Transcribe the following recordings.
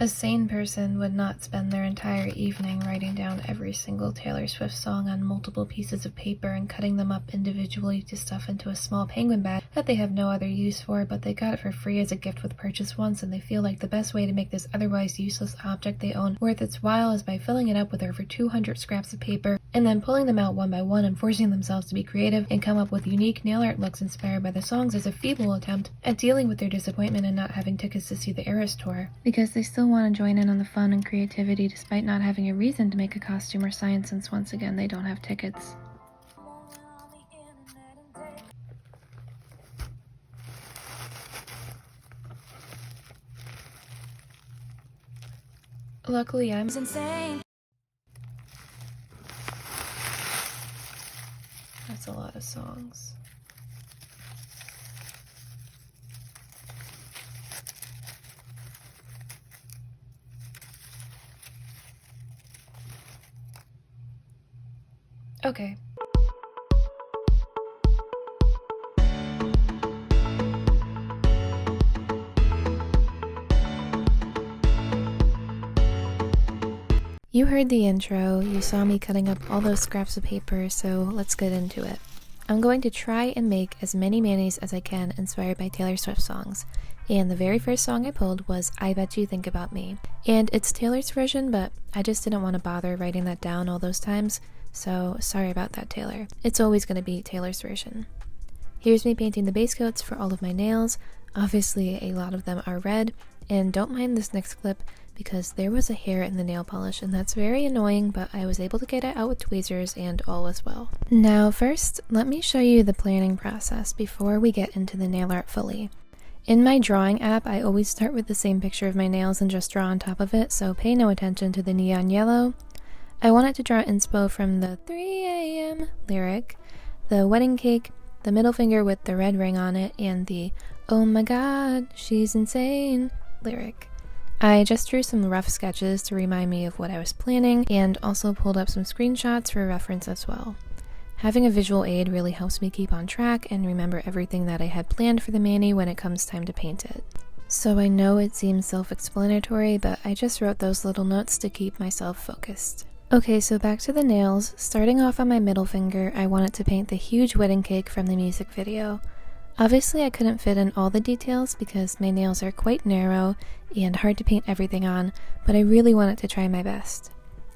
A sane person would not spend their entire evening writing down every single Taylor Swift song on multiple pieces of paper and cutting them up individually to stuff into a small penguin bag that they have no other use for, but they got it for free as a gift with purchase once, and they feel like the best way to make this otherwise useless object they own worth its while is by filling it up with over 200 scraps of paper and then pulling them out one by one and forcing themselves to be creative and come up with unique nail art looks inspired by the songs as a feeble attempt at dealing with their disappointment and not having tickets to see the Eras tour. Because they still want to join in on the fun and creativity despite not having a reason to make a costume or sign, since once again they don't have tickets. Luckily, I'm insane. That's a lot of songs. Okay. You heard the intro, you saw me cutting up all those scraps of paper, so let's get into it. I'm going to try and make as many manis as I can inspired by Taylor Swift songs, and the very first song I pulled was I Bet You Think About Me. And it's Taylor's version, but I just didn't want to bother writing that down all those times, so sorry about that, Taylor. It's always going to be Taylor's version. Here's me painting the base coats for all of my nails. Obviously, a lot of them are red, and don't mind this next clip because there was a hair in the nail polish, and that's very annoying, but I was able to get it out with tweezers and all was well. Now first, let me show you the planning process before we get into the nail art fully. In my drawing app, I always start with the same picture of my nails and just draw on top of it, so pay no attention to the neon yellow. I wanted to draw inspo from the 3 a.m. lyric, the wedding cake, the middle finger with the red ring on it, and the oh my god, she's insane lyric. I just drew some rough sketches to remind me of what I was planning, and also pulled up some screenshots for reference as well. Having a visual aid really helps me keep on track and remember everything that I had planned for the mani when it comes time to paint it. So I know it seems self-explanatory, but I just wrote those little notes to keep myself focused. Okay, so back to the nails. Starting off on my middle finger, I wanted to paint the huge wedding cake from the music video. Obviously I couldn't fit in all the details because my nails are quite narrow and hard to paint everything on, but I really wanted to try my best.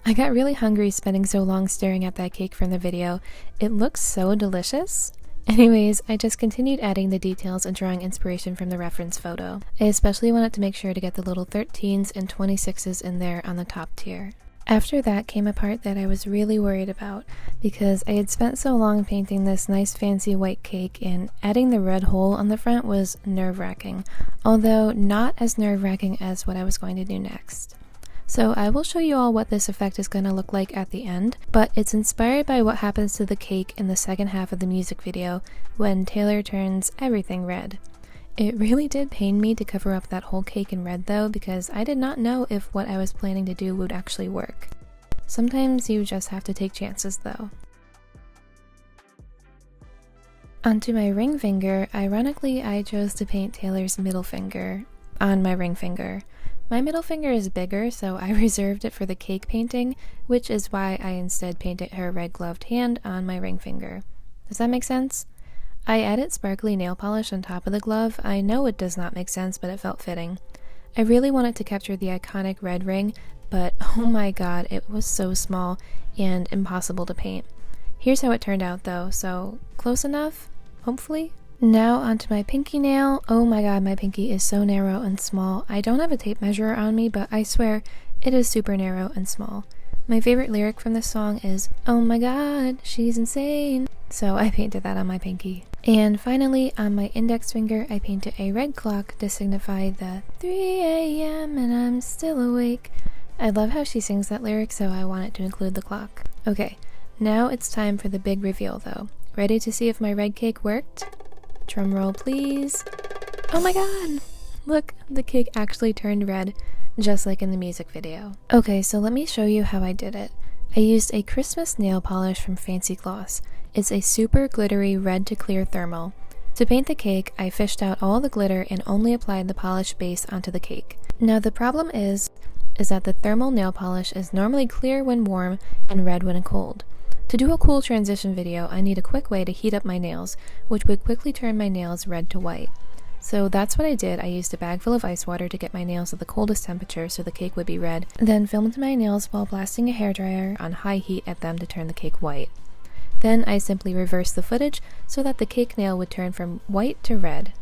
I got really hungry spending so long staring at that cake from the video. It looks so delicious. Anyways, I just continued adding the details and drawing inspiration from the reference photo. I especially wanted to make sure to get the little 13s and 26s in there on the top tier. After that came a part that I was really worried about, because I had spent so long painting this nice fancy white cake, and adding the red hole on the front was nerve-wracking, although not as nerve-wracking as what I was going to do next. So I will show you all what this effect is going to look like at the end, but it's inspired by what happens to the cake in the second half of the music video when Taylor turns everything red. It really did pain me to cover up that whole cake in red though, because I did not know if what I was planning to do would actually work. Sometimes you just have to take chances though. Onto my ring finger, ironically I chose to paint Taylor's middle finger on my ring finger. My middle finger is bigger, so I reserved it for the cake painting, which is why I instead painted her red gloved hand on my ring finger. Does that make sense? I added sparkly nail polish on top of the glove. I know it does not make sense, but it felt fitting. I really wanted to capture the iconic red ring, but oh my god, it was so small and impossible to paint. Here's how it turned out though, so close enough? Hopefully? Now onto my pinky nail. Oh my god, my pinky is so narrow and small. I don't have a tape measure on me, but I swear it is super narrow and small. My favorite lyric from this song is, oh my god, she's insane. So I painted that on my pinky. And finally, on my index finger, I painted a red clock to signify the 3 a.m. and I'm still awake. I love how she sings that lyric, so I wanted to include the clock. Okay, now it's time for the big reveal though. Ready to see if my red cake worked? Drum roll please. Oh my god! Look, the cake actually turned red, just like in the music video. Okay, so let me show you how I did it. I used a Christmas nail polish from Fancy Gloss. It's a super glittery red to clear thermal. To paint the cake, I fished out all the glitter and only applied the polished base onto the cake. Now the problem is that the thermal nail polish is normally clear when warm and red when cold. To do a cool transition video, I need a quick way to heat up my nails, which would quickly turn my nails red to white. So that's what I did. I used a bag full of ice water to get my nails at the coldest temperature so the cake would be red, then filmed my nails while blasting a hairdryer on high heat at them to turn the cake white. Then I simply reversed the footage so that the cake nail would turn from white to red.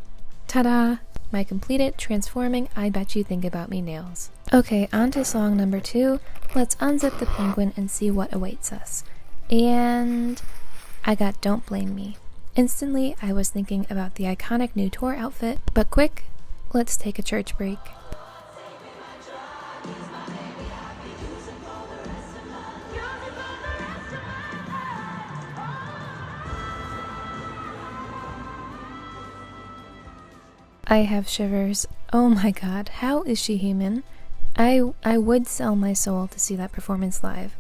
Ta-da! My completed, transforming I Bet You Think About Me nails. Okay, on to song number 2. Let's unzip the penguin and see what awaits us. And I got Don't Blame Me. Instantly, I was thinking about the iconic new tour outfit, but quick, let's take a church break. I have shivers. Oh my god, how is she human? I would sell my soul to see that performance live.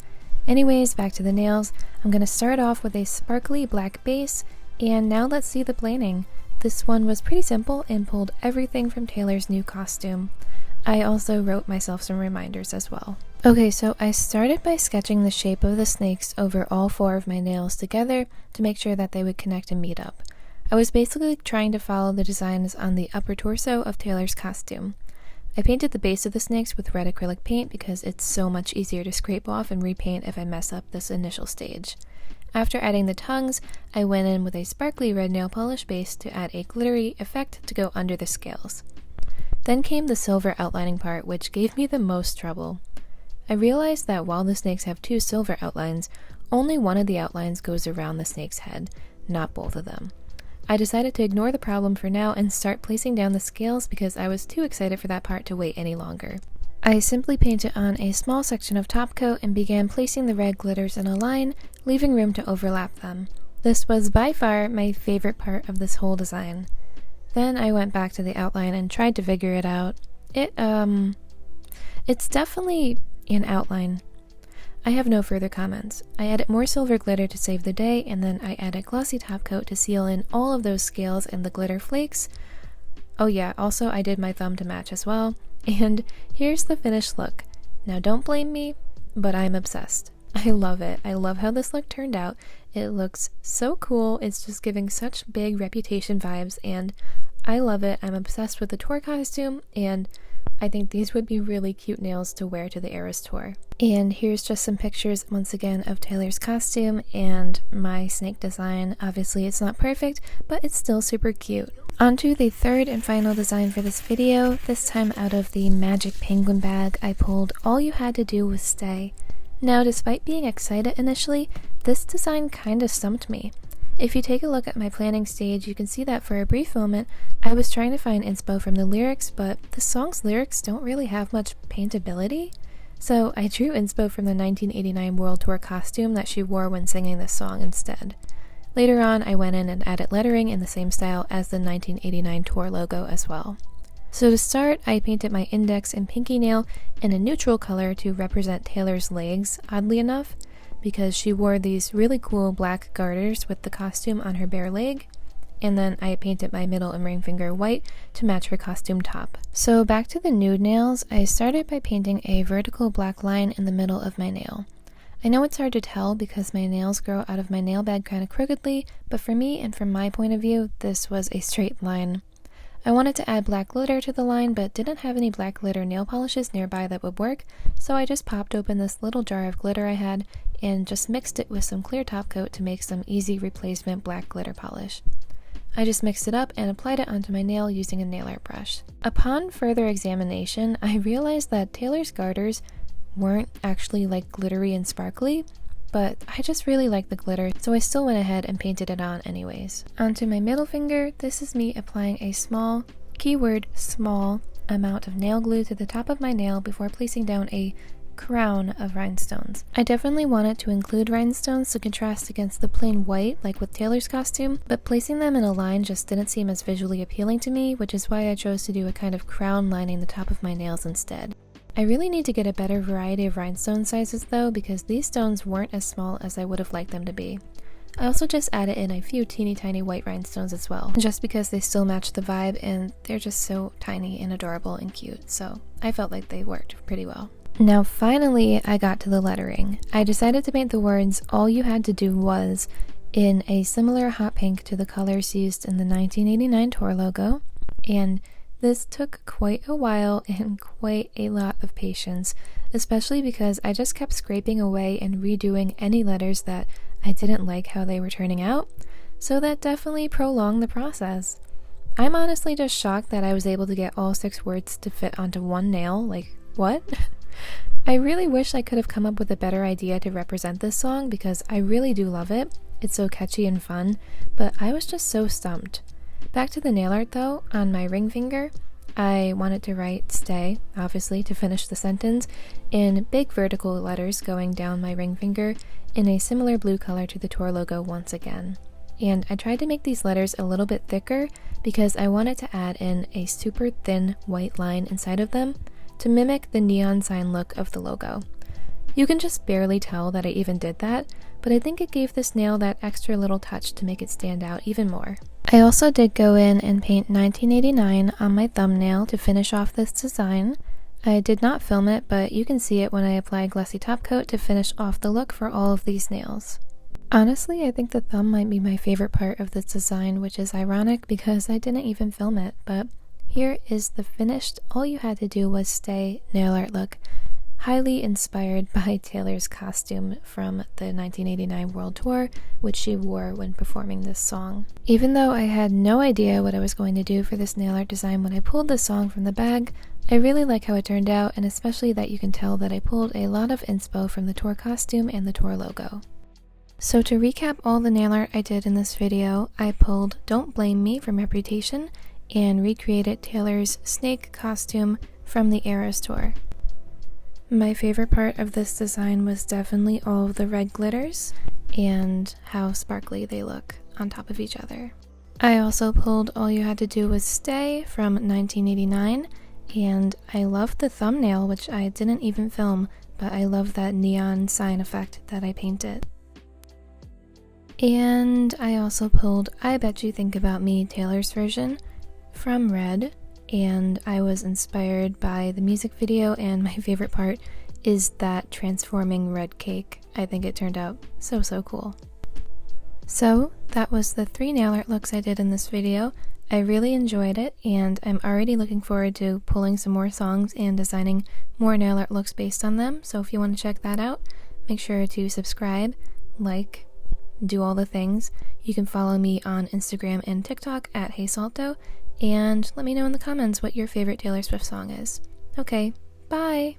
Anyways, back to the nails. I'm gonna start off with a sparkly black base, and now let's see the planning. This one was pretty simple and pulled everything from Taylor's new costume. I also wrote myself some reminders as well. Okay, so I started by sketching the shape of the snakes over all 4 of my nails together to make sure that they would connect and meet up. I was basically trying to follow the designs on the upper torso of Taylor's costume. I painted the base of the snakes with red acrylic paint because it's so much easier to scrape off and repaint if I mess up this initial stage. After adding the tongues, I went in with a sparkly red nail polish base to add a glittery effect to go under the scales. Then came the silver outlining part, which gave me the most trouble. I realized that while the snakes have 2 silver outlines, only one of the outlines goes around the snake's head, not both of them. I decided to ignore the problem for now and start placing down the scales because I was too excited for that part to wait any longer. I simply painted on a small section of top coat and began placing the red glitters in a line, leaving room to overlap them. This was by far my favorite part of this whole design. Then I went back to the outline and tried to figure it out. It's definitely an outline. I have no further comments. I added more silver glitter to save the day, and then I added glossy top coat to seal in all of those scales and the glitter flakes. Oh yeah, also I did my thumb to match as well. And here's the finished look. Now don't blame me, but I'm obsessed. I love it. I love how this look turned out. It looks so cool. It's just giving such big Reputation vibes, and I love it. I'm obsessed with the tour costume, and I think these would be really cute nails to wear to the Eras tour. And here's just some pictures once again of Taylor's costume and my snake design. Obviously it's not perfect, but it's still super cute. On to the third and final design for this video. This time out of the Magic Penguin bag, I pulled All You Had to Do Was Stay. Now, despite being excited initially, this design kinda stumped me. If you take a look at my planning stage, you can see that for a brief moment, I was trying to find inspo from the lyrics, but the song's lyrics don't really have much paintability. So I drew inspo from the 1989 World Tour costume that she wore when singing this song instead. Later on, I went in and added lettering in the same style as the 1989 tour logo as well. So to start, I painted my index and pinky nail in a neutral color to represent Taylor's legs, oddly enough, because she wore these really cool black garters with the costume on her bare leg, and then I painted my middle and ring finger white to match her costume top. So back to the nude nails, I started by painting a vertical black line in the middle of my nail. I know it's hard to tell because my nails grow out of my nail bed kind of crookedly, but for me and from my point of view, this was a straight line. I wanted to add black glitter to the line, but didn't have any black glitter nail polishes nearby that would work, so I just popped open this little jar of glitter I had and just mixed it with some clear top coat to make some easy replacement black glitter polish. I just mixed it up and applied it onto my nail using a nail art brush. Upon further examination, I realized that Taylor's garters weren't actually like glittery and sparkly, but I just really like the glitter, so I still went ahead and painted it on anyways. Onto my middle finger, this is me applying a small, keyword small, amount of nail glue to the top of my nail before placing down a crown of rhinestones. I definitely wanted to include rhinestones to contrast against the plain white like with Taylor's costume, but placing them in a line just didn't seem as visually appealing to me, which is why I chose to do a kind of crown lining the top of my nails instead. I really need to get a better variety of rhinestone sizes though, because these stones weren't as small as I would have liked them to be. I also just added in a few teeny tiny white rhinestones as well, just because they still match the vibe and they're just so tiny and adorable and cute, so I felt like they worked pretty well. Now finally I got to the lettering. I decided to paint the words "all you had to do was" in a similar hot pink to the colors used in the 1989 tour logo, and this took quite a while and quite a lot of patience, especially because I just kept scraping away and redoing any letters that I didn't like how they were turning out, so that definitely prolonged the process. I'm honestly just shocked that I was able to get all 6 words to fit onto one nail. Like, what? I really wish I could have come up with a better idea to represent this song because I really do love it. It's so catchy and fun, but I was just so stumped. Back to the nail art though, on my ring finger, I wanted to write "stay," obviously, to finish the sentence, in big vertical letters going down my ring finger in a similar blue color to the tour logo once again. And I tried to make these letters a little bit thicker because I wanted to add in a super thin white line inside of them to mimic the neon sign look of the logo. You can just barely tell that I even did that, but I think it gave this nail that extra little touch to make it stand out even more. I also did go in and paint 1989 on my thumbnail to finish off this design. I did not film it, but you can see it when I apply glossy top coat to finish off the look for all of these nails. Honestly, I think the thumb might be my favorite part of this design, which is ironic because I didn't even film it, but here is the finished "all you had to do was stay" nail art look, highly inspired by Taylor's costume from the 1989 World Tour, which she wore when performing this song. Even though I had no idea what I was going to do for this nail art design when I pulled the song from the bag, I really like how it turned out, and especially that you can tell that I pulled a lot of inspo from the tour costume and the tour logo. So to recap all the nail art I did in this video, I pulled "Don't Blame Me" from Reputation and recreated Taylor's snake costume from the Eras tour. My favorite part of this design was definitely all of the red glitters and how sparkly they look on top of each other. I also pulled "All You Had to Do Was Stay" from 1989, and I loved the thumbnail, which I didn't even film, but I love that neon sign effect that I painted. And I also pulled "I Bet You Think About Me" Taylor's version from Red, and I was inspired by the music video, and my favorite part is that transforming red cake. I think it turned out so cool. So that was the 3 nail art looks I did in this video. I really enjoyed it, and I'm already looking forward to pulling some more songs and designing more nail art looks based on them, so if you want to check that out, make sure to subscribe, like, do all the things. You can follow me on Instagram and TikTok at HeySalto, and let me know in the comments what your favorite Taylor Swift song is. Okay, bye!